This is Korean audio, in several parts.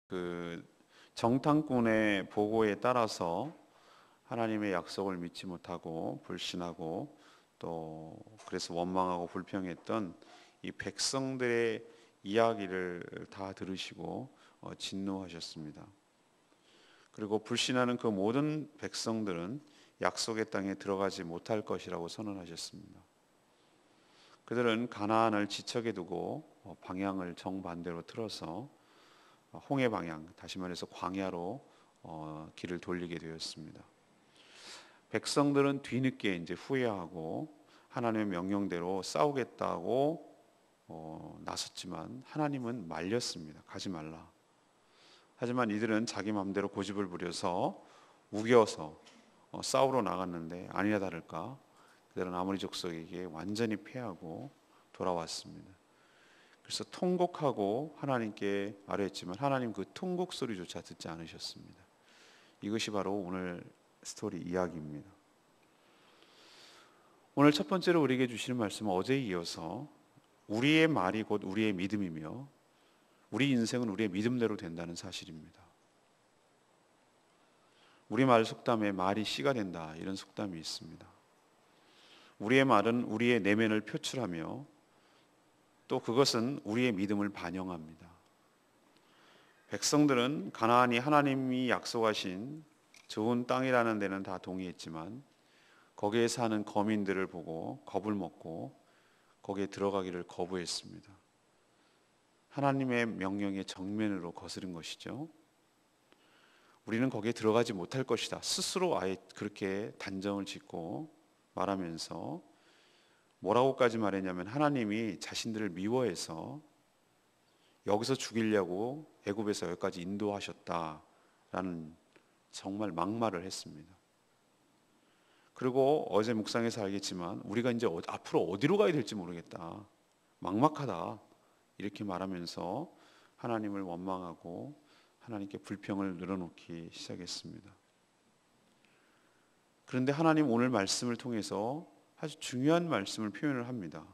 그 정탐꾼의 보고에 따라서 하나님의 약속을 믿지 못하고 불신하고 또 그래서 원망하고 불평했던 이 백성들의 이야기를 다 들으시고 진노하셨습니다. 그리고 불신하는 그 모든 백성들은 약속의 땅에 들어가지 못할 것이라고 선언하셨습니다. 그들은 가나안을 지척에 두고 방향을 정반대로 틀어서 홍해 방향, 다시 말해서 광야로 길을 돌리게 되었습니다. 백성들은 뒤늦게 이제 후회하고 하나님의 명령대로 싸우겠다고 나섰지만 하나님은 말렸습니다. 가지 말라. 하지만 이들은 자기 마음대로 고집을 부려서 우겨서 싸우러 나갔는데 아니나 다를까 그들은 아모리 족속에게 완전히 패하고 돌아왔습니다. 그래서 통곡하고 하나님께 아뢰었지만 하나님 그 통곡 소리조차 듣지 않으셨습니다. 이것이 바로 오늘 스토리 이야기입니다. 오늘 첫 번째로 우리에게 주시는 말씀은 어제에 이어서 우리의 말이 곧 우리의 믿음이며 우리 인생은 우리의 믿음대로 된다는 사실입니다. 우리말 속담에 말이 씨가 된다 이런 속담이 있습니다. 우리의 말은 우리의 내면을 표출하며 또 그것은 우리의 믿음을 반영합니다. 백성들은 가나안이 하나님이 약속하신 좋은 땅이라는 데는 다 동의했지만 거기에 사는 거민들을 보고 겁을 먹고 거기에 들어가기를 거부했습니다. 하나님의 명령에 정면으로 거스른 것이죠. 우리는 거기에 들어가지 못할 것이다. 스스로 아예 그렇게 단정을 짓고 말하면서 뭐라고까지 말했냐면 하나님이 자신들을 미워해서 여기서 죽이려고 애굽에서 여기까지 인도하셨다라는 정말 막말을 했습니다. 그리고 어제 묵상에서 알겠지만 우리가 이제 앞으로 어디로 가야 될지 모르겠다. 막막하다. 이렇게 말하면서 하나님을 원망하고 하나님께 불평을 늘어놓기 시작했습니다. 그런데 하나님 오늘 말씀을 통해서 아주 중요한 말씀을 표현을 합니다.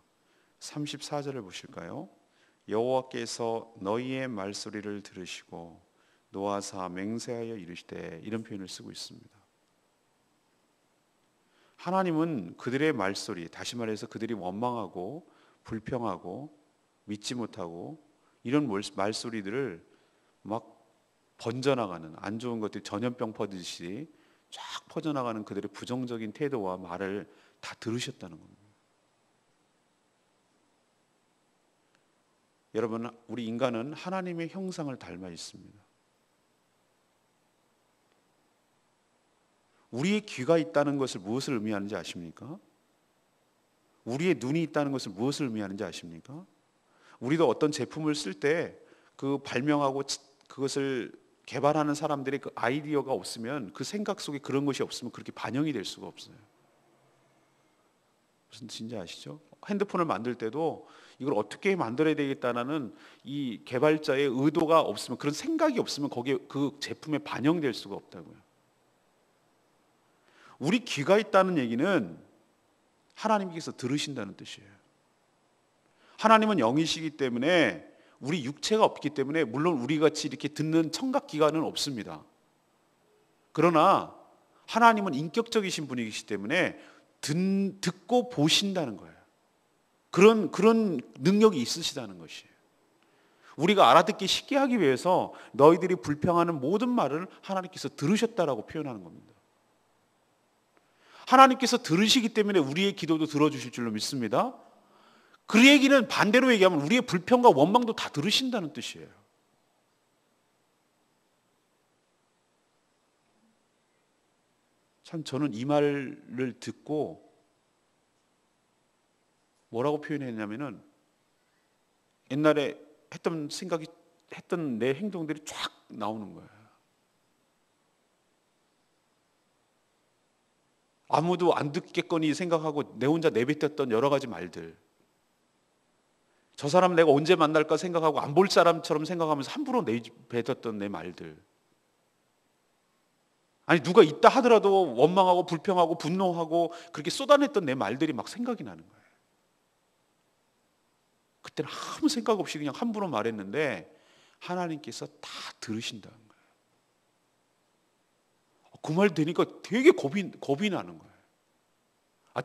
34절을 보실까요? 여호와께서 너희의 말소리를 들으시고 노하사 맹세하여 이르시되 이런 표현을 쓰고 있습니다. 하나님은 그들의 말소리, 다시 말해서 그들이 원망하고 불평하고 믿지 못하고 이런 말소리들을 막 번져나가는 안 좋은 것들이 전염병 퍼지듯이 쫙 퍼져나가는 그들의 부정적인 태도와 말을 다 들으셨다는 겁니다. 여러분, 우리 인간은 하나님의 형상을 닮아 있습니다. 우리의 귀가 있다는 것을 무엇을 의미하는지 아십니까? 우리의 눈이 있다는 것을 무엇을 의미하는지 아십니까? 우리도 어떤 제품을 쓸 때 그 발명하고 그것을 개발하는 사람들의 그 아이디어가 없으면 그 생각 속에 그런 것이 없으면 그렇게 반영이 될 수가 없어요. 무슨 뜻인지 아시죠? 핸드폰을 만들 때도 이걸 어떻게 만들어야 되겠다는 이 개발자의 의도가 없으면 그런 생각이 없으면 거기에 그 제품에 반영될 수가 없다고요. 우리 귀가 있다는 얘기는 하나님께서 들으신다는 뜻이에요. 하나님은 영이시기 때문에 우리 육체가 없기 때문에 물론 우리 같이 이렇게 듣는 청각기관은 없습니다. 그러나 하나님은 인격적이신 분이시기 때문에 듣고 보신다는 거예요. 그런 능력이 있으시다는 것이에요. 우리가 알아듣기 쉽게 하기 위해서 너희들이 불평하는 모든 말을 하나님께서 들으셨다라고 표현하는 겁니다. 하나님께서 들으시기 때문에 우리의 기도도 들어주실 줄로 믿습니다. 그 얘기는 반대로 얘기하면 우리의 불평과 원망도 다 들으신다는 뜻이에요. 참 저는 이 말을 듣고 뭐라고 표현했냐면은 옛날에 했던 내 행동들이 쫙 나오는 거예요. 아무도 안 듣겠거니 생각하고 내 혼자 내뱉었던 여러 가지 말들. 저 사람 내가 언제 만날까 생각하고 안 볼 사람처럼 생각하면서 함부로 내뱉었던 내 말들. 아니 누가 있다 하더라도 원망하고 불평하고 분노하고 그렇게 쏟아냈던 내 말들이 막 생각이 나는 거예요. 그때는 아무 생각 없이 그냥 함부로 말했는데 하나님께서 다 들으신다는 거예요. 그 말 되니까 되게 겁이 나는 거예요.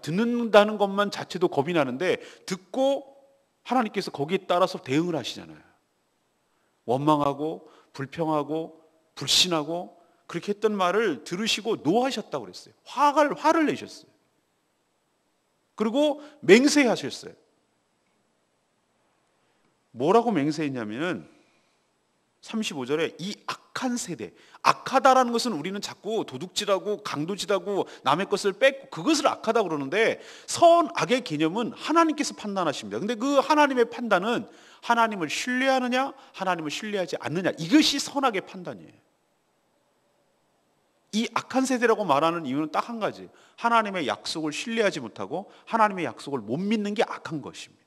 듣는다는 것만 자체도 겁이 나는데 듣고 하나님께서 거기에 따라서 대응을 하시잖아요. 원망하고 불평하고 불신하고 그렇게 했던 말을 들으시고 노하셨다고 그랬어요. 화를 내셨어요. 그리고 맹세하셨어요. 뭐라고 맹세했냐면은 35절에 이 악한 세대, 악하다라는 것은 우리는 자꾸 도둑질하고 강도질하고 남의 것을 뺏고 그것을 악하다고 그러는데 선악의 개념은 하나님께서 판단하십니다. 근데 그 하나님의 판단은 하나님을 신뢰하느냐 하나님을 신뢰하지 않느냐, 이것이 선악의 판단이에요. 이 악한 세대라고 말하는 이유는 딱 한 가지, 하나님의 약속을 신뢰하지 못하고 하나님의 약속을 못 믿는 게 악한 것입니다.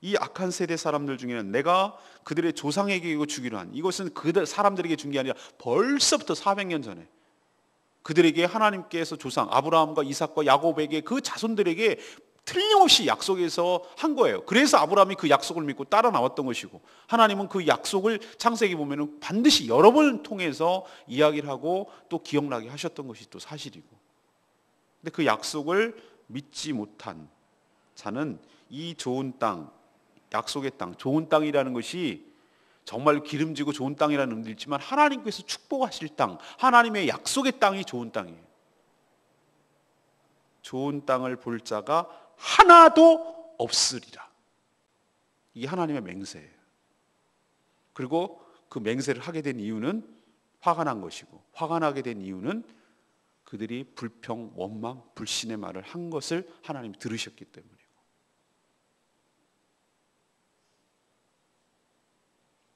이 악한 세대 사람들 중에는 내가 그들의 조상에게 이거 주기로 한, 이것은 그들 사람들에게 준 게 아니라 벌써부터 400년 전에 그들에게 하나님께서 조상 아브라함과 이삭과 야곱에게 그 자손들에게 틀림없이 약속해서 한 거예요. 그래서 아브라함이 그 약속을 믿고 따라 나왔던 것이고, 하나님은 그 약속을 창세기 보면은 반드시 여러 번을 통해서 이야기를 하고 또 기억나게 하셨던 것이 또 사실이고, 근데 그 약속을 믿지 못한 자는 이 좋은 땅, 약속의 땅, 좋은 땅이라는 것이 정말 기름지고 좋은 땅이라는 의미도 있지만 하나님께서 축복하실 땅, 하나님의 약속의 땅이 좋은 땅이에요. 좋은 땅을 볼 자가 하나도 없으리라. 이게 하나님의 맹세예요. 그리고 그 맹세를 하게 된 이유는 화가 난 것이고, 화가 나게 된 이유는 그들이 불평, 원망, 불신의 말을 한 것을 하나님이 들으셨기 때문이고,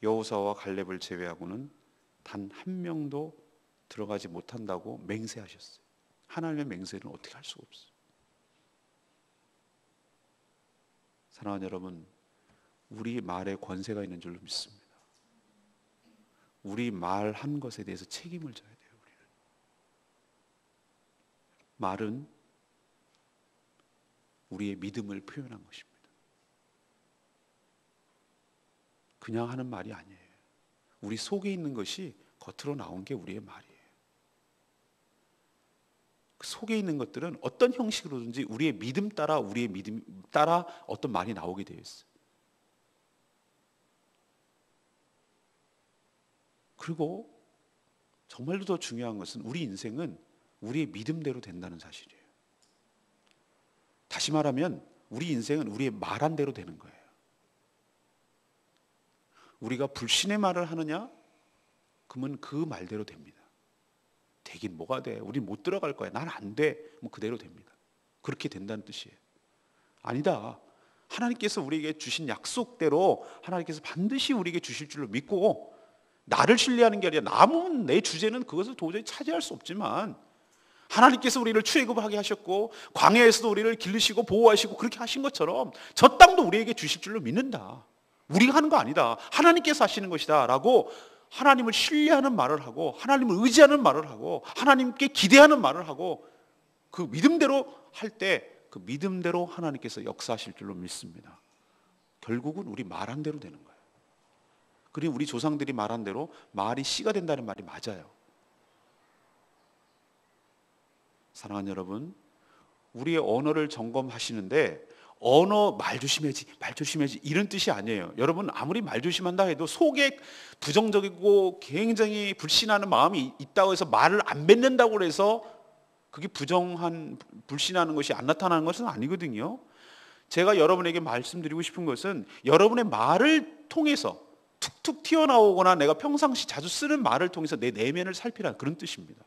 여호수아와 갈렙을 제외하고는 단 한 명도 들어가지 못한다고 맹세하셨어요. 하나님의 맹세는 어떻게 할 수가 없어요. 사랑하는 여러분, 우리 말에 권세가 있는 줄로 믿습니다. 우리 말한 것에 대해서 책임을 져야 돼요. 우리는 말은 우리의 믿음을 표현한 것입니다. 그냥 하는 말이 아니에요. 우리 속에 있는 것이 겉으로 나온 게 우리의 말이에요. 그 속에 있는 것들은 어떤 형식으로든지 우리의 믿음 따라 어떤 말이 나오게 되어 있어요. 그리고 정말로 더 중요한 것은 우리 인생은 우리의 믿음대로 된다는 사실이에요. 다시 말하면 우리 인생은 우리의 말한 대로 되는 거예요. 우리가 불신의 말을 하느냐? 그러면 그 말대로 됩니다. 되긴 뭐가 돼? 우리 못 들어갈 거야. 난 안 돼. 뭐 그대로 됩니다. 그렇게 된다는 뜻이에요. 아니다. 하나님께서 우리에게 주신 약속대로 하나님께서 반드시 우리에게 주실 줄로 믿고, 나를 신뢰하는 게 아니라 남은 내 주제는 그것을 도저히 차지할 수 없지만 하나님께서 우리를 출애굽하게 하셨고 광야에서도 우리를 기르시고 보호하시고 그렇게 하신 것처럼 저 땅도 우리에게 주실 줄로 믿는다. 우리가 하는 거 아니다. 하나님께서 하시는 것이다 라고 하나님을 신뢰하는 말을 하고, 하나님을 의지하는 말을 하고, 하나님께 기대하는 말을 하고, 그 믿음대로 할 때 그 믿음대로 하나님께서 역사하실 줄로 믿습니다. 결국은 우리 말한 대로 되는 거예요. 그리고 우리 조상들이 말한 대로 말이 씨가 된다는 말이 맞아요. 사랑하는 여러분, 우리의 언어를 점검하시는데 언어 말 조심해야지 이런 뜻이 아니에요. 여러분, 아무리 말 조심한다 해도 속에 부정적이고 굉장히 불신하는 마음이 있다고 해서 말을 안 뱉는다고 해서 그게 불신하는 것이 안 나타나는 것은 아니거든요. 제가 여러분에게 말씀드리고 싶은 것은 여러분의 말을 통해서 툭툭 튀어나오거나 내가 평상시 자주 쓰는 말을 통해서 내 내면을 살피라는 그런 뜻입니다.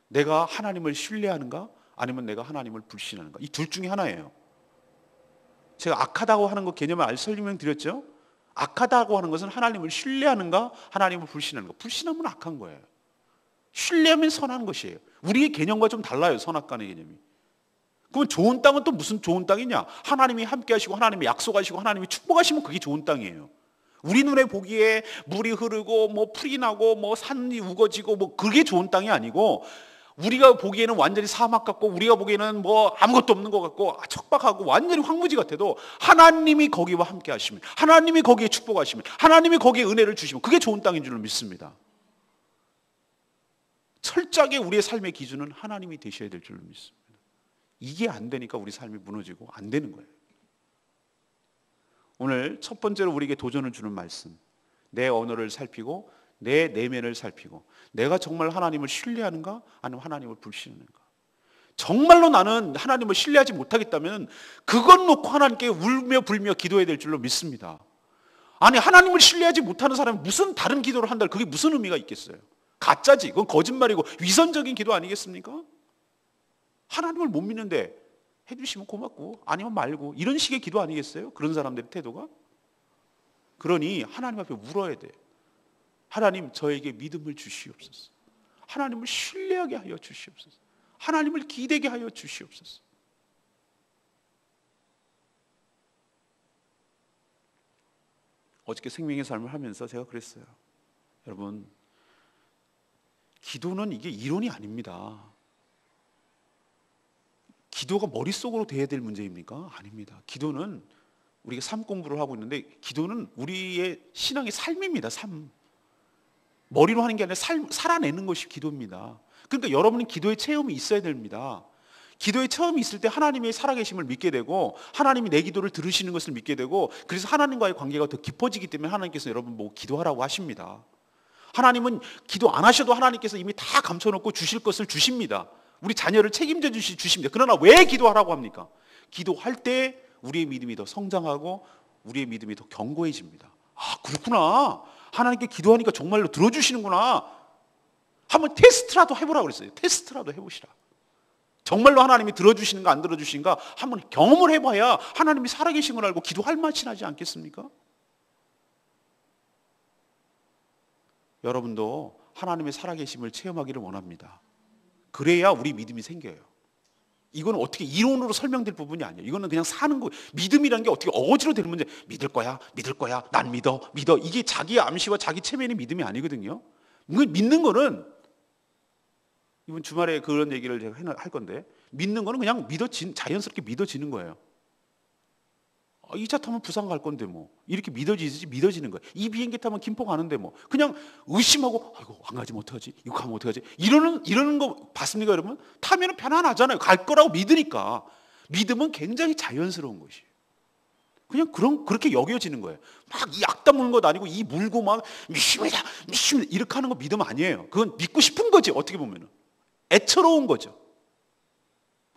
내가 하나님을 신뢰하는가? 아니면 내가 하나님을 불신하는가? 이 둘 중에 하나예요. 제가 악하다고 하는 것 개념을 설명드렸죠? 악하다고 하는 것은 하나님을 신뢰하는가? 하나님을 불신하는가? 불신하면 악한 거예요. 신뢰하면 선한 것이에요. 우리의 개념과 좀 달라요. 선악간의 개념이. 그럼 좋은 땅은 또 무슨 좋은 땅이냐? 하나님이 함께 하시고 하나님이 약속하시고 하나님이 축복하시면 그게 좋은 땅이에요. 우리 눈에 보기에 물이 흐르고 뭐 풀이 나고 뭐 산이 우거지고 뭐 그게 좋은 땅이 아니고, 우리가 보기에는 완전히 사막 같고 우리가 보기에는 뭐 아무것도 없는 것 같고 척박하고 완전히 황무지 같아도 하나님이 거기와 함께 하시면, 하나님이 거기에 축복하시면, 하나님이 거기에 은혜를 주시면 그게 좋은 땅인 줄로 믿습니다. 철저하게 우리의 삶의 기준은 하나님이 되셔야 될 줄로 믿습니다. 이게 안 되니까 우리 삶이 무너지고 안 되는 거예요. 오늘 첫 번째로 우리에게 도전을 주는 말씀, 내 언어를 살피고 내 내면을 살피고 내가 정말 하나님을 신뢰하는가 아니면 하나님을 불신하는가. 정말로 나는 하나님을 신뢰하지 못하겠다면 그것 놓고 하나님께 울며 불며 기도해야 될 줄로 믿습니다. 아니, 하나님을 신뢰하지 못하는 사람이 무슨 다른 기도를 한다, 그게 무슨 의미가 있겠어요? 가짜지. 그건 거짓말이고 위선적인 기도 아니겠습니까? 하나님을 못 믿는데 해주시면 고맙고 아니면 말고, 이런 식의 기도 아니겠어요? 그런 사람들의 태도가. 그러니 하나님 앞에 울어야 돼. 하나님, 저에게 믿음을 주시옵소서. 하나님을 신뢰하게 하여 주시옵소서. 하나님을 기대게 하여 주시옵소서. 어저께 생명의 삶을 하면서 제가 그랬어요. 여러분, 기도는 이게 이론이 아닙니다. 기도가 머릿속으로 돼야 될 문제입니까? 아닙니다. 기도는 우리가 삶 공부를 하고 있는데 기도는 우리의 신앙의 삶입니다. 삶. 머리로 하는 게 아니라 살아내는 것이 기도입니다. 그러니까 여러분은 기도의 체험이 있어야 됩니다. 기도의 체험이 있을 때 하나님의 살아계심을 믿게 되고 하나님이 내 기도를 들으시는 것을 믿게 되고, 그래서 하나님과의 관계가 더 깊어지기 때문에 하나님께서 여러분 보고 기도하라고 하십니다. 하나님은 기도 안 하셔도 하나님께서 이미 다 감춰놓고 주실 것을 주십니다. 우리 자녀를 책임져 주십니다. 그러나 왜 기도하라고 합니까? 기도할 때 우리의 믿음이 더 성장하고 우리의 믿음이 더 견고해집니다. 아, 그렇구나. 하나님께 기도하니까 정말로 들어주시는구나. 한번 테스트라도 해보라고 그랬어요. 테스트라도 해보시라. 정말로 하나님이 들어주시는가 안 들어주시는가 한번 경험을 해봐야 하나님이 살아계신 걸 알고 기도할 맛이 나지 않겠습니까? 여러분도 하나님의 살아계심을 체험하기를 원합니다. 그래야 우리 믿음이 생겨요. 이건 어떻게 이론으로 설명될 부분이 아니에요. 이거는 그냥 사는 거. 믿음이라는 게 어떻게 어거지로 되는 문제. 믿을 거야, 난 믿어. 이게 자기 암시와 자기 체면의 믿음이 아니거든요. 믿는 거는, 이번 주말에 그런 얘기를 제가 할 건데, 믿는 거는 그냥 자연스럽게 믿어지는 거예요. 2차 타면 부산 갈 건데 뭐 이렇게 믿어지는 거예요. 이 비행기 타면 김포 가는데 뭐 그냥 의심하고 아이고 안 가지면 어떡하지? 이거 가면 어떡하지? 이러는 거 봤습니까, 여러분? 타면은 편안하잖아요. 갈 거라고 믿으니까. 믿음은 굉장히 자연스러운 것이에요. 그냥 그렇게 여겨지는 거예요. 막 이 악담 물는 것 아니고 이 물고 막 믿습니다 이렇게 하는 거 믿음 아니에요. 그건 믿고 싶은 거지. 어떻게 보면은 애처로운 거죠.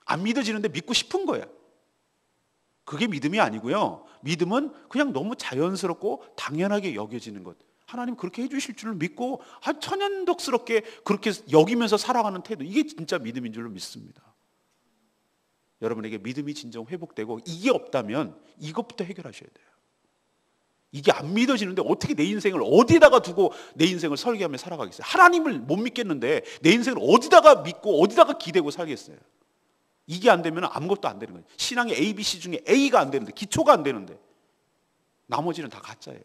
안 믿어지는데 믿고 싶은 거예요. 그게 믿음이 아니고요. 믿음은 그냥 너무 자연스럽고 당연하게 여겨지는 것. 하나님 그렇게 해주실 줄 믿고 천연덕스럽게 그렇게 여기면서 살아가는 태도. 이게 진짜 믿음인 줄로 믿습니다. 여러분에게 믿음이 진정 회복되고 이게 없다면 이것부터 해결하셔야 돼요. 이게 안 믿어지는데 어떻게 내 인생을 어디다가 두고 내 인생을 설계하며 살아가겠어요? 하나님을 못 믿겠는데 내 인생을 어디다가 믿고 어디다가 기대고 살겠어요? 이게 안 되면 아무것도 안 되는 거예요. 신앙의 A, B, C 중에 A가 안 되는데, 기초가 안 되는데 나머지는 다 가짜예요.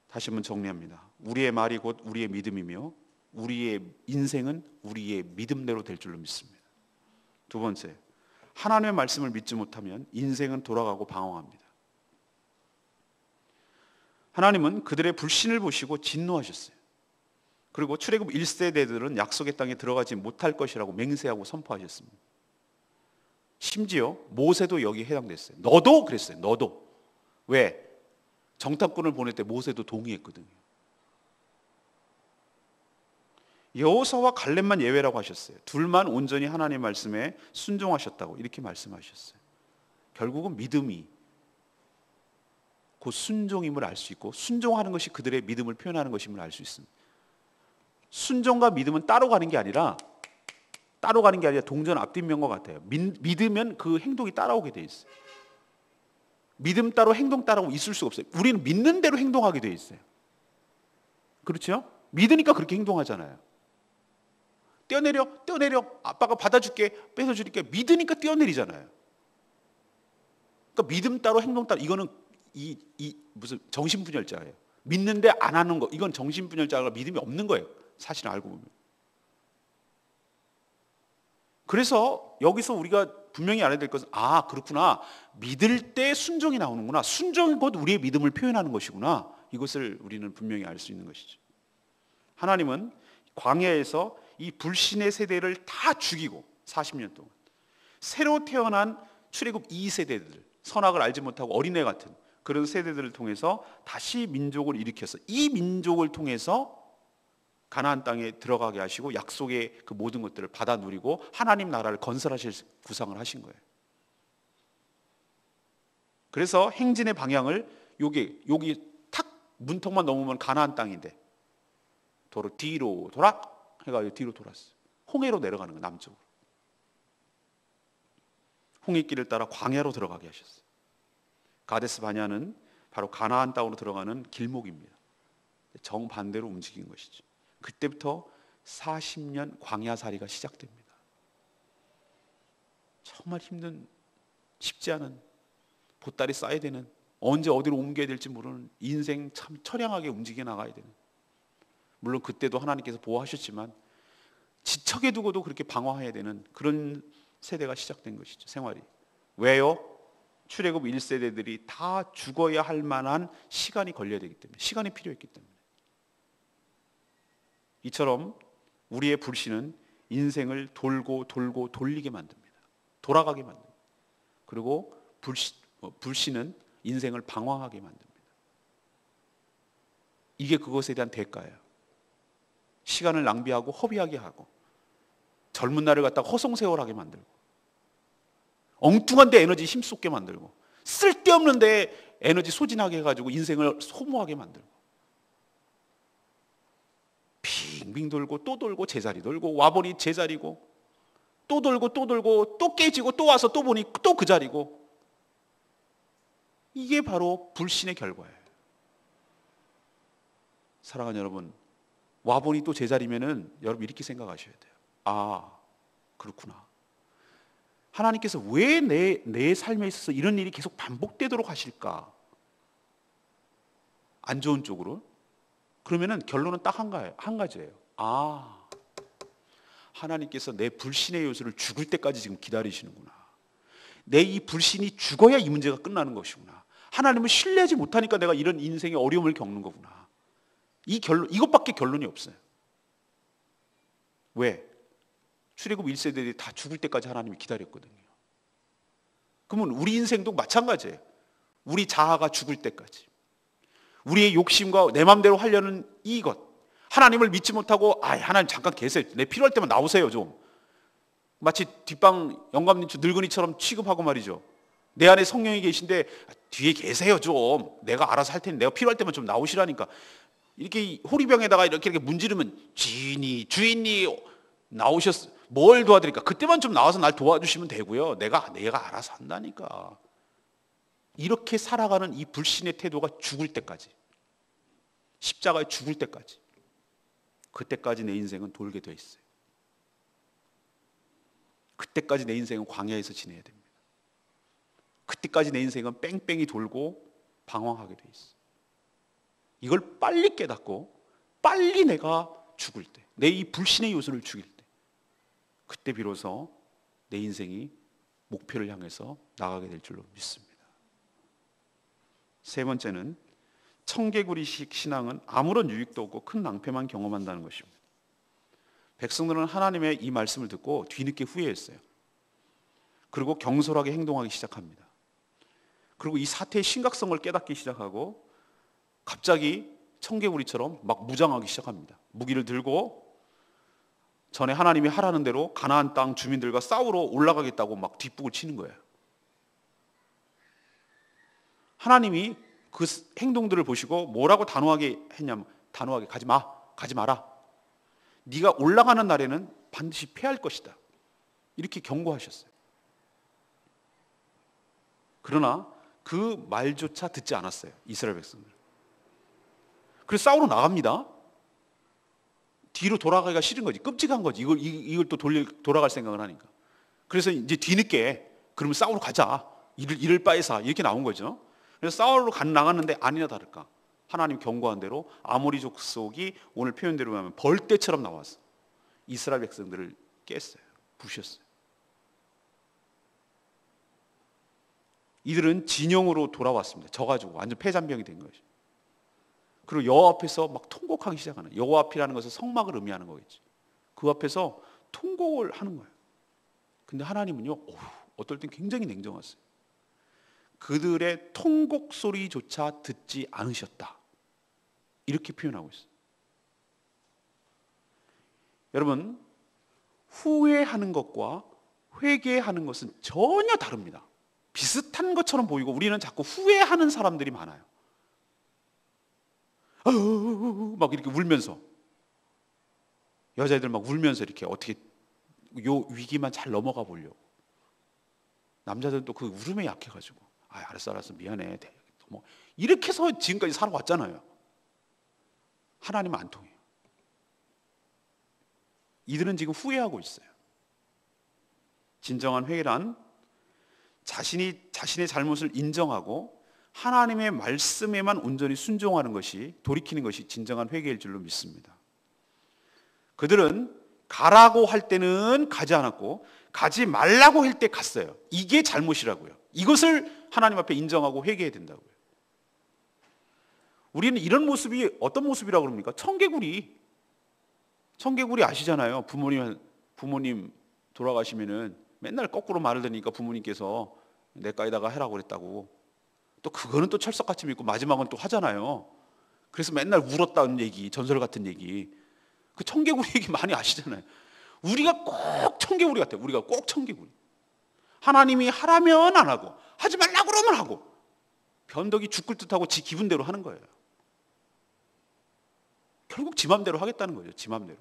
다시 한번 정리합니다. 우리의 말이 곧 우리의 믿음이며 우리의 인생은 우리의 믿음대로 될 줄로 믿습니다. 두 번째, 하나님의 말씀을 믿지 못하면 인생은 돌아가고 방황합니다. 하나님은 그들의 불신을 보시고 진노하셨어요. 그리고 출애굽 1세대들은 약속의 땅에 들어가지 못할 것이라고 맹세하고 선포하셨습니다. 심지어 모세도 여기에 해당됐어요. 너도 그랬어요. 너도. 왜? 정탐꾼을 보낼 때 모세도 동의했거든요. 여호수아와 갈렙만 예외라고 하셨어요. 둘만 온전히 하나님의 말씀에 순종하셨다고 이렇게 말씀하셨어요. 결국은 믿음이 곧 순종임을 알 수 있고 순종하는 것이 그들의 믿음을 표현하는 것임을 알 수 있습니다. 순종과 믿음은 따로 가는 게 아니라 동전 앞뒷면과 같아요. 믿으면 그 행동이 따라오게 돼 있어요. 믿음 따로 행동 따로 있을 수가 없어요. 우리는 믿는 대로 행동하게 돼 있어요. 그렇죠? 믿으니까 그렇게 행동하잖아요. 뛰어내려 아빠가 받아줄게 뺏어줄게 믿으니까 뛰어내리잖아요. 그러니까 믿음 따로 행동 따로, 이거는 이 무슨 정신분열자예요. 믿는데 안 하는 거, 이건 정신분열자가 믿음이 없는 거예요. 사실 알고 보면. 그래서 여기서 우리가 분명히 알아야 될 것은, 아, 그렇구나, 믿을 때 순종이 나오는구나, 순종이 곧 우리의 믿음을 표현하는 것이구나, 이것을 우리는 분명히 알 수 있는 것이죠. 하나님은 광야에서 이 불신의 세대를 다 죽이고 40년 동안 새로 태어난 출애굽 2세대들, 선악을 알지 못하고 어린애 같은 그런 세대들을 통해서 다시 민족을 일으켜서 이 민족을 통해서 가나안 땅에 들어가게 하시고 약속의 그 모든 것들을 받아 누리고 하나님 나라를 건설하실 구상을 하신 거예요. 그래서 행진의 방향을 여기 탁 문턱만 넘으면 가나안 땅인데 도로 뒤로 돌아 해가지고 뒤로 돌았어요. 홍해로 내려가는 거예요. 남쪽으로. 홍해길을 따라 광야로 들어가게 하셨어요. 가데스 바냐는 바로 가나안 땅으로 들어가는 길목입니다. 정반대로 움직인 것이죠. 그때부터 40년 광야살이가 시작됩니다. 정말 힘든, 쉽지 않은, 보따리 싸야 되는, 언제 어디로 옮겨야 될지 모르는, 인생 참 처량하게 움직여 나가야 되는, 물론 그때도 하나님께서 보호하셨지만 지척에 두고도 그렇게 방황해야 되는 그런 세대가 시작된 것이죠. 생활이. 왜요? 출애굽 1세대들이 다 죽어야 할 만한 시간이 걸려야 되기 때문에, 시간이 필요했기 때문에. 이처럼 우리의 불신은 인생을 돌고 돌고 돌리게 만듭니다. 돌아가게 만듭니다. 그리고 불신은 인생을 방황하게 만듭니다. 이게 그것에 대한 대가예요. 시간을 낭비하고 허비하게 하고 젊은 날을 갖다가 허송세월하게 만들고 엉뚱한 데 에너지 힘쏟게 만들고 쓸데없는 데 에너지 소진하게 해가지고 인생을 소모하게 만들고 빙빙 돌고 또 돌고 제자리 돌고 와보니 제자리고 또 돌고 또 돌고 또 깨지고 또 와서 또 보니 또 그 자리고, 이게 바로 불신의 결과예요. 사랑하는 여러분, 와보니 또 제자리면은 여러분 이렇게 생각하셔야 돼요. 아, 그렇구나. 하나님께서 왜 내 삶에 있어서 이런 일이 계속 반복되도록 하실까? 안 좋은 쪽으로. 그러면은 결론은 딱 한 가지예요. 아, 하나님께서 내 불신의 요소를 죽을 때까지 지금 기다리시는구나. 내 이 불신이 죽어야 이 문제가 끝나는 것이구나. 하나님을 신뢰하지 못하니까 내가 이런 인생의 어려움을 겪는 거구나. 이것밖에 결론이 없어요. 왜? 출애굽 1세대들이 다 죽을 때까지 하나님이 기다렸거든요. 그러면 우리 인생도 마찬가지예요. 우리 자아가 죽을 때까지, 우리의 욕심과 내 마음대로 하려는 이것, 하나님을 믿지 못하고, 아, 하나님 잠깐 계세요, 내 필요할 때만 나오세요 좀, 마치 뒷방 영감님 늙은이처럼 취급하고 말이죠. 내 안에 성령이 계신데 뒤에 계세요 좀, 내가 알아서 할 테니 내가 필요할 때만 좀 나오시라니까. 이렇게 호리병에다가 이렇게 문지르면 주인이 나오셨어, 뭘 도와드릴까, 그때만 좀 나와서 날 도와주시면 되고요, 내가 알아서 한다니까. 이렇게 살아가는 이 불신의 태도가 죽을 때까지, 십자가에 죽을 때까지, 그때까지 내 인생은 돌게 돼 있어요. 그때까지 내 인생은 광야에서 지내야 됩니다. 그때까지 내 인생은 뺑뺑이 돌고 방황하게 돼 있어요. 이걸 빨리 깨닫고 빨리 내가 죽을 때, 내 이 불신의 요소를 죽일 때, 그때 비로소 내 인생이 목표를 향해서 나가게 될 줄로 믿습니다. 세 번째는 청개구리식 신앙은 아무런 유익도 없고 큰 낭패만 경험한다는 것입니다. 백성들은 하나님의 이 말씀을 듣고 뒤늦게 후회했어요. 그리고 경솔하게 행동하기 시작합니다. 그리고 이 사태의 심각성을 깨닫기 시작하고 갑자기 청개구리처럼 막 무장하기 시작합니다. 무기를 들고 전에 하나님이 하라는 대로 가나안 땅 주민들과 싸우러 올라가겠다고 막 뒷북을 치는 거예요. 하나님이 그 행동들을 보시고 뭐라고 단호하게 했냐면, 단호하게 가지 마라. 네가 올라가는 날에는 반드시 패할 것이다, 이렇게 경고하셨어요. 그러나 그 말조차 듣지 않았어요, 이스라엘 백성들. 그래서 싸우러 나갑니다. 뒤로 돌아가기가 싫은 거지, 끔찍한 거지. 이걸 또 돌아갈 생각을 하니까. 그래서 이제 뒤늦게 그러면 싸우러 가자, 이럴 바에서 이렇게 나온 거죠. 그래서 싸우러 나갔는데 아니나 다를까 하나님 경고한 대로 아모리 족속이 오늘 표현대로 하면 벌떼처럼 나와서 이스라엘 백성들을 깼어요. 부셨어요. 이들은 진영으로 돌아왔습니다. 져가지고 완전 폐잔병이 된 것이죠. 그리고 여호와 앞에서 막 통곡하기 시작하는, 여호와 앞이라는 것은 성막을 의미하는 거겠지. 그 앞에서 통곡을 하는 거예요. 근데 하나님은요, 어떨 땐 굉장히 냉정하세요. 그들의 통곡 소리조차 듣지 않으셨다, 이렇게 표현하고 있어요. 여러분, 후회하는 것과 회개하는 것은 전혀 다릅니다. 비슷한 것처럼 보이고 우리는 자꾸 후회하는 사람들이 많아요. 막 이렇게 울면서, 여자애들 막 울면서 이렇게 어떻게 요 위기만 잘 넘어가 보려고. 남자들은 또 그 울음에 약해가지고 알았어 미안해 뭐 이렇게 해서 지금까지 살아왔잖아요. 하나님은 안 통해요. 이들은 지금 후회하고 있어요. 진정한 회개란 자신의 잘못을 인정하고 하나님의 말씀에만 온전히 순종하는 것이, 돌이키는 것이 진정한 회개일 줄로 믿습니다. 그들은 가라고 할 때는 가지 않았고 가지 말라고 할 때 갔어요. 이게 잘못이라고요. 이것을 하나님 앞에 인정하고 회개해야 된다고요. 우리는 이런 모습이 어떤 모습이라고 그럽니까? 청개구리 아시잖아요. 부모님 돌아가시면은 맨날 거꾸로 말을 들으니까 부모님께서 내 까에다가 해라고 그랬다고, 또 그거는 또 철석같이 믿고 마지막은 또 하잖아요. 그래서 맨날 울었다는 얘기, 전설 같은 얘기, 그 청개구리 얘기 많이 아시잖아요. 우리가 꼭 청개구리 같아요. 우리가 꼭 청개구리. 하나님이 하라면 안 하고, 하지 말라고 그러면 하고, 변덕이 죽을 듯하고 지 기분대로 하는 거예요. 결국 지 맘대로 하겠다는 거죠. 지 맘대로.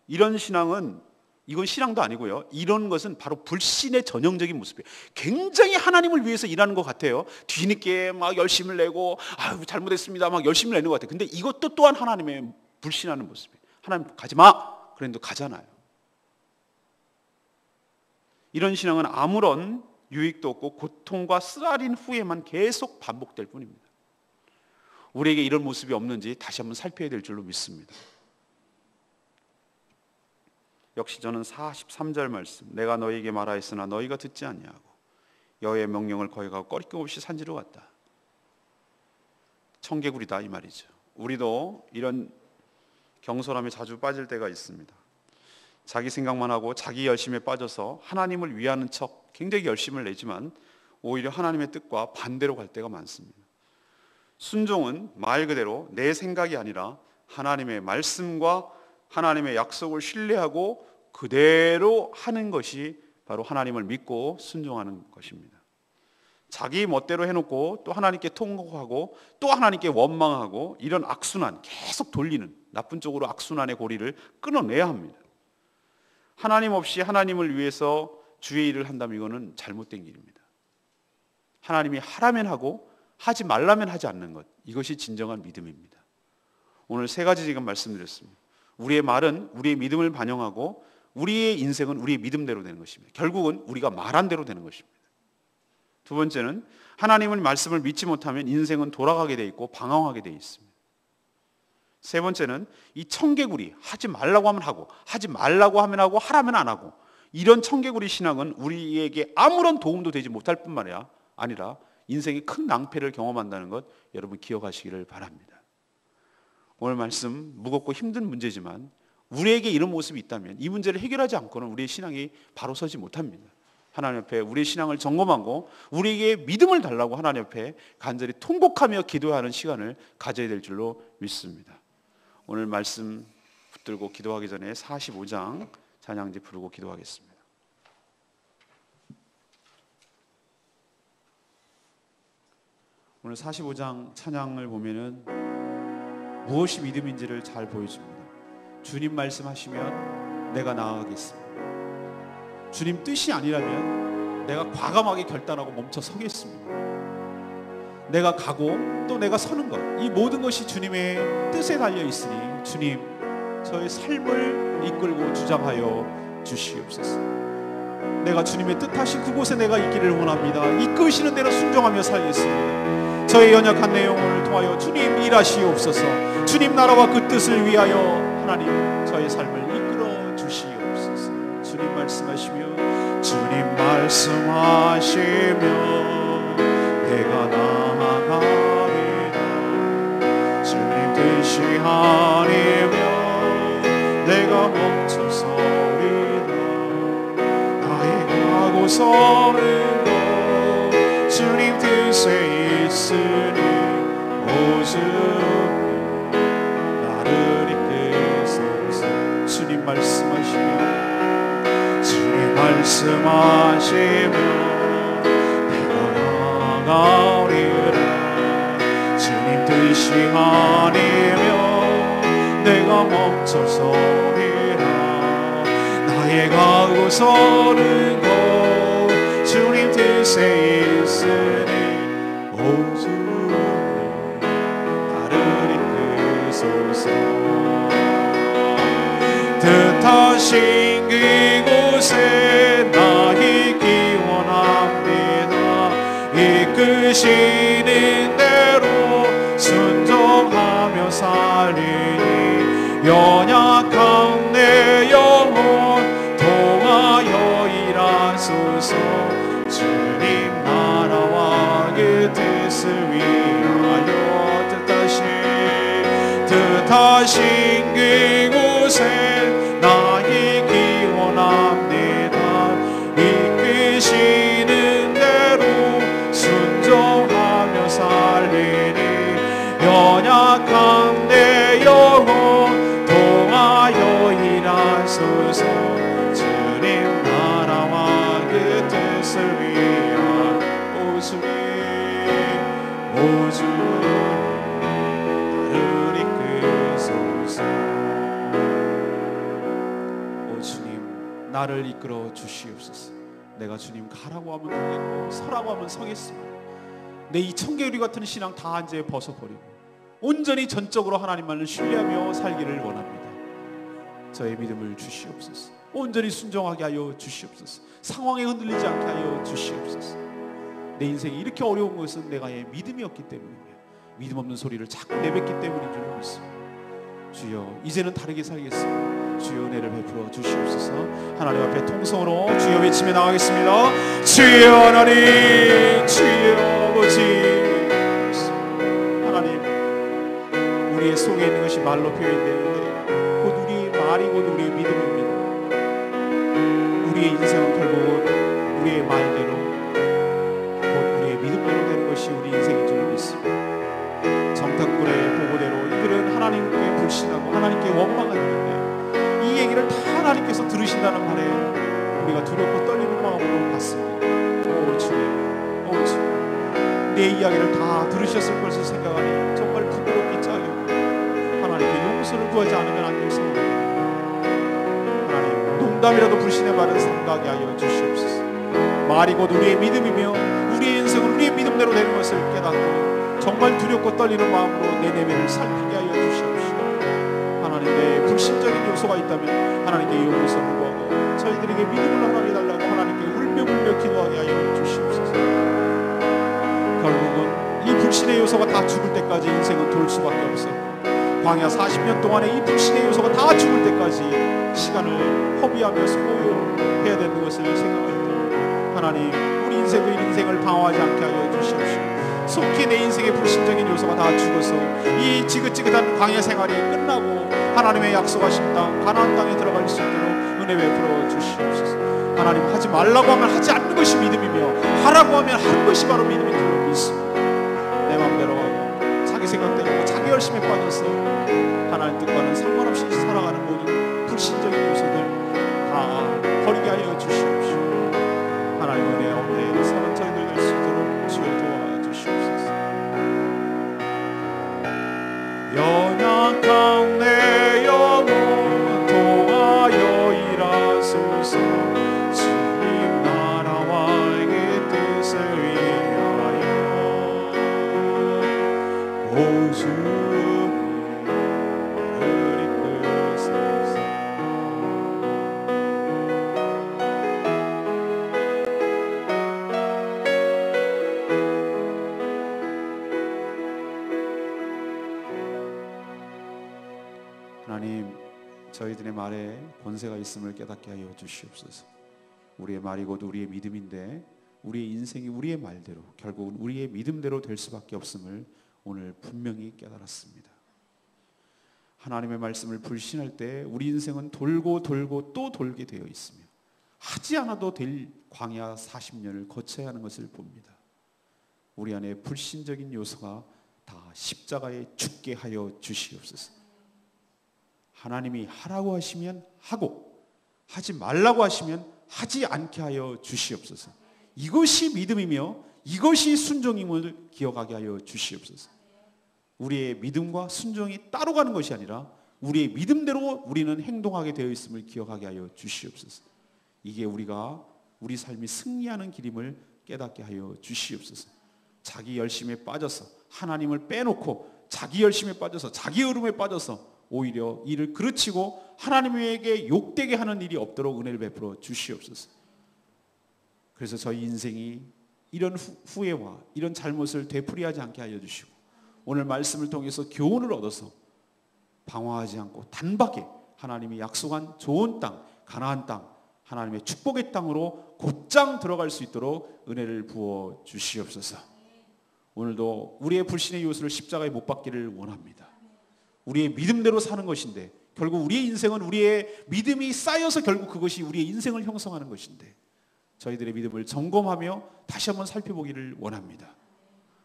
이런 신앙은, 이건 신앙도 아니고요, 이런 것은 바로 불신의 전형적인 모습이에요. 굉장히 하나님을 위해서 일하는 것 같아요. 뒤늦게 막 열심을 내고 잘못했습니다 막 열심을 내는 것 같아요. 근데 이것도 또한 하나님의 불신하는 모습이에요. 하나님 가지마 그랬는데 가잖아요. 이런 신앙은 아무런 유익도 없고 고통과 쓰라린 후에만 계속 반복될 뿐입니다. 우리에게 이런 모습이 없는지 다시 한번 살펴야 될 줄로 믿습니다. 역시 저는 43절 말씀, 내가 너희에게 말하였으나 너희가 듣지 아니하고 여호와의 명령을 거역하고 꺼리낌없이 산지로 갔다. 청개구리다 이 말이죠. 우리도 이런 경솔함에 자주 빠질 때가 있습니다. 자기 생각만 하고 자기 열심에 빠져서 하나님을 위하는 척 굉장히 열심을 내지만 오히려 하나님의 뜻과 반대로 갈 때가 많습니다. 순종은 말 그대로 내 생각이 아니라 하나님의 말씀과 하나님의 약속을 신뢰하고 그대로 하는 것이 바로 하나님을 믿고 순종하는 것입니다. 자기 멋대로 해놓고 또 하나님께 통곡하고 또 하나님께 원망하고, 이런 악순환, 계속 돌리는 나쁜 쪽으로 악순환의 고리를 끊어내야 합니다. 하나님 없이 하나님을 위해서 주의 일을 한다면 이거는 잘못된 길입니다. 하나님이 하라면 하고 하지 말라면 하지 않는 것, 이것이 진정한 믿음입니다. 오늘 세 가지 지금 말씀드렸습니다. 우리의 말은 우리의 믿음을 반영하고 우리의 인생은 우리의 믿음대로 되는 것입니다. 결국은 우리가 말한 대로 되는 것입니다. 두 번째는 하나님의 말씀을 믿지 못하면 인생은 돌아가게 돼 있고 방황하게 돼 있습니다. 세 번째는 이 청개구리, 하지 말라고 하면 하고 하지 말라고 하면 하고 하라면 안 하고, 이런 청개구리 신앙은 우리에게 아무런 도움도 되지 못할 뿐만 아니라 인생의 큰 낭패를 경험한다는 것 여러분 기억하시기를 바랍니다. 오늘 말씀 무겁고 힘든 문제지만 우리에게 이런 모습이 있다면 이 문제를 해결하지 않고는 우리의 신앙이 바로 서지 못합니다. 하나님 앞에 우리의 신앙을 점검하고 우리에게 믿음을 달라고 하나님 앞에 간절히 통곡하며 기도하는 시간을 가져야 될 줄로 믿습니다. 오늘 말씀 붙들고 기도하기 전에 45장 찬양지 부르고 기도하겠습니다. 오늘 45장 찬양을 보면은 무엇이 믿음인지를 잘 보여줍니다. 주님 말씀하시면 내가 나아가겠습니다. 주님 뜻이 아니라면 내가 과감하게 결단하고 멈춰 서겠습니다. 내가 가고 또 내가 서는 것, 이 모든 것이 주님의 뜻에 달려 있으니 주님 저의 삶을 이끌고 주장하여 주시옵소서. 내가 주님의 뜻하신 그곳에 내가 있기를 원합니다. 이끄시는 대로 순종하며 살겠습니다. 저의 연약한 내용을 통하여 주님 일하시옵소서. 주님 나라와 그 뜻을 위하여 하나님 저의 삶을 이끌어 주시옵소서. 주님 말씀하시며 주님 말씀하시며 내가 나아가리라. 주님 뜻이 아니면 내가 멈춰서리라. 나의 가고서는 주님 뜻에 있으니 오직 나를 이끄소서. 주님 말씀하시며 주님 말씀하시며 내가 나아가리라. 주님 뜻이 아니면 내가 멈춰서리라. 나의 가고서는 곧 주님 뜻에 있으니 오직 나를 이끄소서. 뜻하신 그곳에 나 있기 원합니다. 이끄시는 대로 순종하며 살리니 연약한 내 영혼 통하여 일하소서. 주님 나라와 그 뜻을 위하여 뜻하신 그곳에 나 있기 원합니다. 이끄시는 대로 순종하며 살리니 연약한 내 영혼 통하여 일하소서. 주님 나라와 그 뜻을 위하여 오주님 나를 이끄소서. 오 주님 나를 이끌어 주시옵소서. 내가 주님 가라고 하면 가겠고 서라고 하면 서겠습니다. 내 이 청개구리 같은 신앙 다 이제 벗어버리고 온전히 전적으로 하나님만을 신뢰하며 살기를 원합니다. 저의 믿음을 주시옵소서. 온전히 순종하게 하여 주시옵소서. 상황에 흔들리지 않게 하여 주시옵소서. 내 인생이 이렇게 어려운 것은 내가 믿음이 없기 때문이며 믿음 없는 소리를 자꾸 내뱉기 때문인 줄 믿습니다. 주여 이제는 다르게 살겠습니다. 주여 은혜를 베풀어 주시옵소서. 하나님 앞에 통성으로 주여 외치며 나가겠습니다. 주여 하나님 주여 아버지. 하나님 우리의 속에 있는 것이 말로 표현되는데 곧 우리의 말이 곧 우리의 믿음입니다. 우리의 인생은 결국은 우리의 말대로 곧 우리의 믿음대로 되는 것이 우리 인생인 줄 믿습니다. 정탐꾼의 보고대로 이들은 하나님께 불신하고 하나님께 원망했는데 이 얘기를 다 하나님께서 들으신다는 말에 우리가 두렵고 떨리는 마음으로 받습니다. 오 주님, 오 주님, 내 이야기를 다 들으셨을 것을 생각하니 정말 부끄럽기 짝이 하나님께 용서를 구하지 않으면 안 될 상황입니다. 하나님 농담이라도 불신의 말은 삼가게 하여 주시옵소서. 말이 곧 우리의 믿음이며 우리의 인생은 우리의 믿음대로 되는 것을 깨닫고 정말 두렵고 떨리는 마음으로 내 내면을 살피게 하여 주시옵시고 하나님 내 불신적인 요소가 있다면 하나님께 용서를 구하고 저희들에게 믿음을 허락해 달라고 하나님께 울며불며 기도하게 하여 주시옵소서. 결국은 이 불신의 요소가 다 죽을 때까지 인생은 돌 수밖에 없어요. 광야 40년 동안에 이 불신의 요소가 다 죽을 때까지 시간을 허비하며 소요해야 되는 것을 생각할 때 하나님 우리 인생도 이 인생을 방황하지 않게 하여 주시옵시고 속히 내 인생의 불신적인 요소가 다 죽어서 이 지긋지긋한 광야 생활이 끝나고 하나님의 약속하신 땅 가나안 땅에 들어갈 수 있도록 은혜 베풀어 주시옵소서. 하나님 하지 말라고 하면 하지 않는 것이 믿음이며 하라고 하면 하는 것이 바로 믿음인 줄 믿습니다. 내 마음대로 하고 자기 생각대로 자기 열심에 빠져서 하나님 뜻과는 상관없이 살아가는 모든 불신적인 요소들 다 버리게 하여 주시옵시고 하나님 은혜 없는 사는 저희들 될 수 있도록 주여 도와주시옵소서. 연약한 내 영혼 통하여 일하소서. 주님 나라와 그 뜻을 위하여 오주 저희들의 말에 권세가 있음을 깨닫게 하여 주시옵소서. 우리의 말이 곧 우리의 믿음인데 우리의 인생이 우리의 말대로 결국은 우리의 믿음대로 될 수밖에 없음을 오늘 분명히 깨달았습니다. 하나님의 말씀을 불신할 때 우리 인생은 돌고 돌고 또 돌게 되어 있으며 하지 않아도 될 광야 40년을 거쳐야 하는 것을 봅니다. 우리 안에 불신적인 요소가 다 십자가에 죽게 하여 주시옵소서. 하나님이 하라고 하시면 하고 하지 말라고 하시면 하지 않게 하여 주시옵소서. 이것이 믿음이며 이것이 순종임을 기억하게 하여 주시옵소서. 우리의 믿음과 순종이 따로 가는 것이 아니라 우리의 믿음대로 우리는 행동하게 되어 있음을 기억하게 하여 주시옵소서. 이게 우리 삶이 승리하는 길임을 깨닫게 하여 주시옵소서. 자기 열심에 빠져서 하나님을 빼놓고 자기 열심에 빠져서 자기 흐름에 빠져서 오히려 일을 그르치고 하나님에게 욕되게 하는 일이 없도록 은혜를 베풀어 주시옵소서. 그래서 저희 인생이 이런 후회와 이런 잘못을 되풀이하지 않게 하여 주시고 오늘 말씀을 통해서 교훈을 얻어서 방황하지 않고 단박에 하나님이 약속한 좋은 땅, 가나안 땅, 하나님의 축복의 땅으로 곧장 들어갈 수 있도록 은혜를 부어 주시옵소서. 오늘도 우리의 불신의 요소를 십자가에 못 박기를 원합니다. 우리의 믿음대로 사는 것인데 결국 우리의 인생은 우리의 믿음이 쌓여서 결국 그것이 우리의 인생을 형성하는 것인데 저희들의 믿음을 점검하며 다시 한번 살펴보기를 원합니다.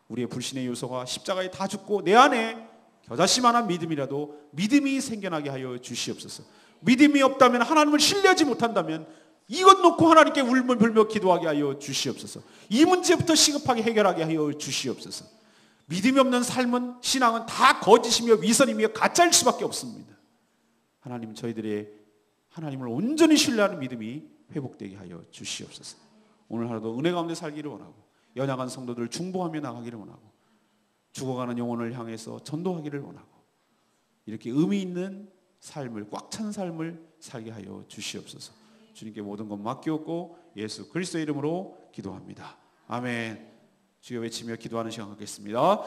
우리의 불신의 요소가 십자가에 다 죽고 내 안에 겨자씨만한 믿음이라도 믿음이 생겨나게 하여 주시옵소서. 믿음이 없다면 하나님을 신뢰하지 못한다면 이것 놓고 하나님께 울며 기도하게 하여 주시옵소서. 이 문제부터 시급하게 해결하게 하여 주시옵소서. 믿음이 없는 삶은 신앙은 다 거짓이며 위선이며 가짜일 수밖에 없습니다. 하나님 저희들의 하나님을 온전히 신뢰하는 믿음이 회복되게 하여 주시옵소서. 오늘 하루도 은혜 가운데 살기를 원하고 연약한 성도들을 중보하며 나가기를 원하고 죽어가는 영혼을 향해서 전도하기를 원하고 이렇게 의미 있는 삶을 꽉 찬 삶을 살게 하여 주시옵소서. 주님께 모든 것 맡기옵고 예수 그리스도의 이름으로 기도합니다. 아멘. 주여 외치며 기도하는 시간 갖겠습니다.